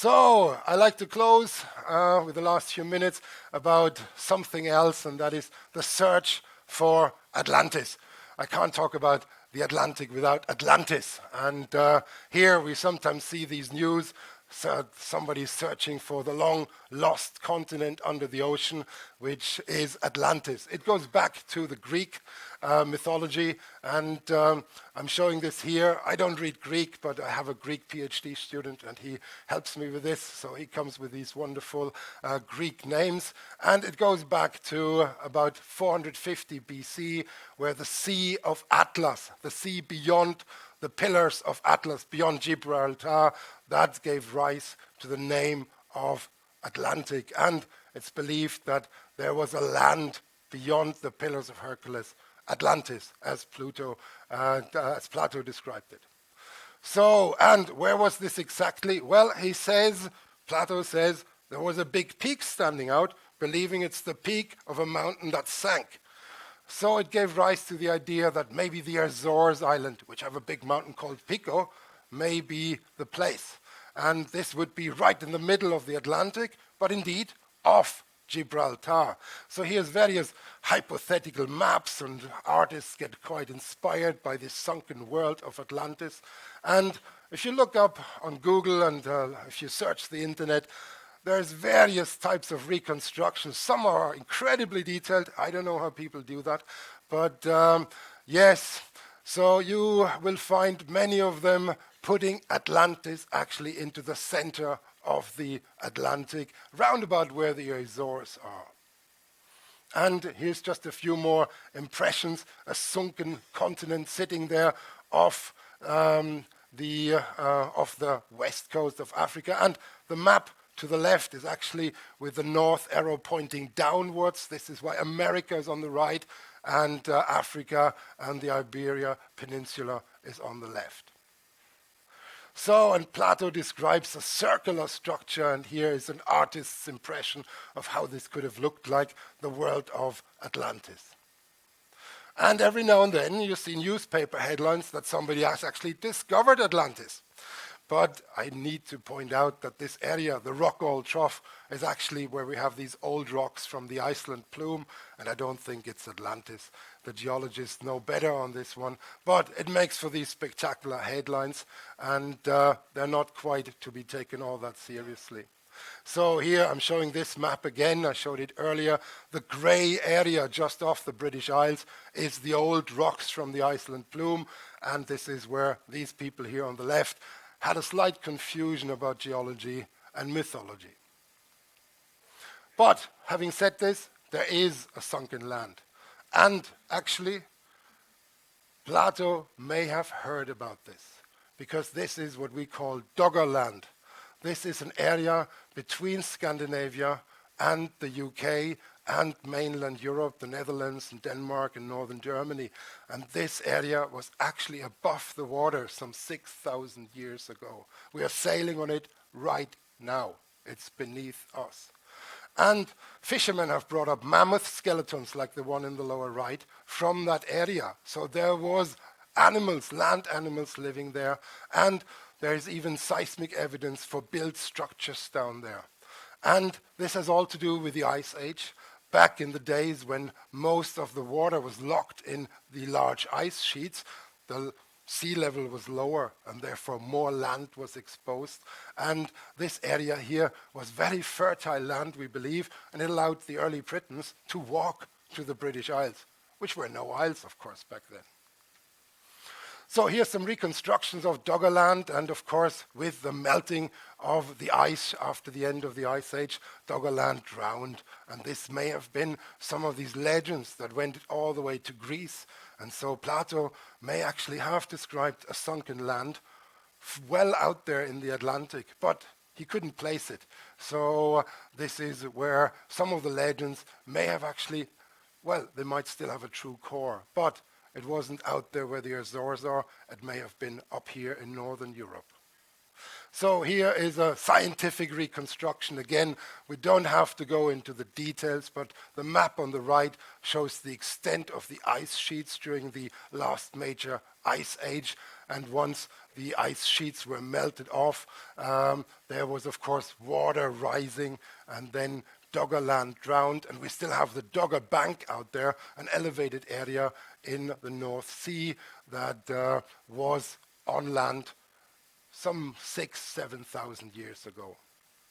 So, I like to close with the last few minutes about something else, and that is the search for Atlantis. I can't talk about the Atlantic without Atlantis. And here we sometimes see these news, so somebody's searching for the long lost continent under the ocean, which is Atlantis. It goes back to the Greek mythology, and I'm showing this here. I don't read Greek, but I have a Greek PhD student, and he helps me with this. So he comes with these wonderful Greek names, and it goes back to about 450 BC, where the Sea of Atlas, the sea beyond the pillars of Atlas, beyond Gibraltar, that gave rise to the name of Atlantic. And it's believed that there was a land beyond the pillars of Hercules, Atlantis, as Plato described it. So, and where was this exactly? Well, Plato says, there was a big peak standing out, believing it's the peak of a mountain that sank. So it gave rise to the idea that maybe the Azores Island, which have a big mountain called Pico, may be the place. And this would be right in the middle of the Atlantic, but indeed off Gibraltar. So here's various hypothetical maps, and artists get quite inspired by this sunken world of Atlantis. And if you look up on Google and if you search the internet, there's various types of reconstructions. Some are incredibly detailed. I don't know how people do that. But yes, so you will find many of them putting Atlantis actually into the center of the Atlantic, round about where the Azores are. And here's just a few more impressions. A sunken continent sitting there off the west coast of Africa. And the map to the left is actually with the north arrow pointing downwards. This is why America is on the right, and Africa and the Iberia Peninsula is on the left. So, and Plato describes a circular structure, and here is an artist's impression of how this could have looked like, the world of Atlantis. And every now and then you see newspaper headlines that somebody has actually discovered Atlantis. But I need to point out that this area, the Rockall Trough, is actually where we have these old rocks from the Iceland plume, and I don't think it's Atlantis. The geologists know better on this one, but it makes for these spectacular headlines, and they're not quite to be taken all that seriously. So here I'm showing this map again. I showed it earlier. The grey area just off the British Isles is the old rocks from the Iceland plume, and this is where these people here on the left had a slight confusion about geology and mythology. But having said this, there is a sunken land. And actually, Plato may have heard about this, because this is what we call Doggerland. This is an area between Scandinavia and the UK and mainland Europe, the Netherlands and Denmark and northern Germany. And this area was actually above the water some 6,000 years ago. We are sailing on it right now. It's beneath us. And fishermen have brought up mammoth skeletons like the one in the lower right from that area. So there was animals, land animals living there. And there is even seismic evidence for built structures down there. And this has all to do with the Ice Age. Back in the days when most of the water was locked in the large ice sheets, the sea level was lower and therefore more land was exposed. And this area here was very fertile land, we believe, and it allowed the early Britons to walk to the British Isles, which were no isles, of course, back then. So here's some reconstructions of Doggerland, and of course, with the melting of the ice after the end of the Ice Age, Doggerland drowned. And this may have been some of these legends that went all the way to Greece. And so Plato may actually have described a sunken land well out there in the Atlantic, but he couldn't place it. So this is where some of the legends may have actually, well, they might still have a true core, but it wasn't out there where the Azores are. It may have been up here in northern Europe. So here is a scientific reconstruction. Again, we don't have to go into the details, but the map on the right shows the extent of the ice sheets during the last major ice age. And once the ice sheets were melted off, there was, of course, water rising, and then Doggerland drowned, and we still have the Dogger Bank out there, an elevated area in the North Sea that was on land some 7,000 years ago.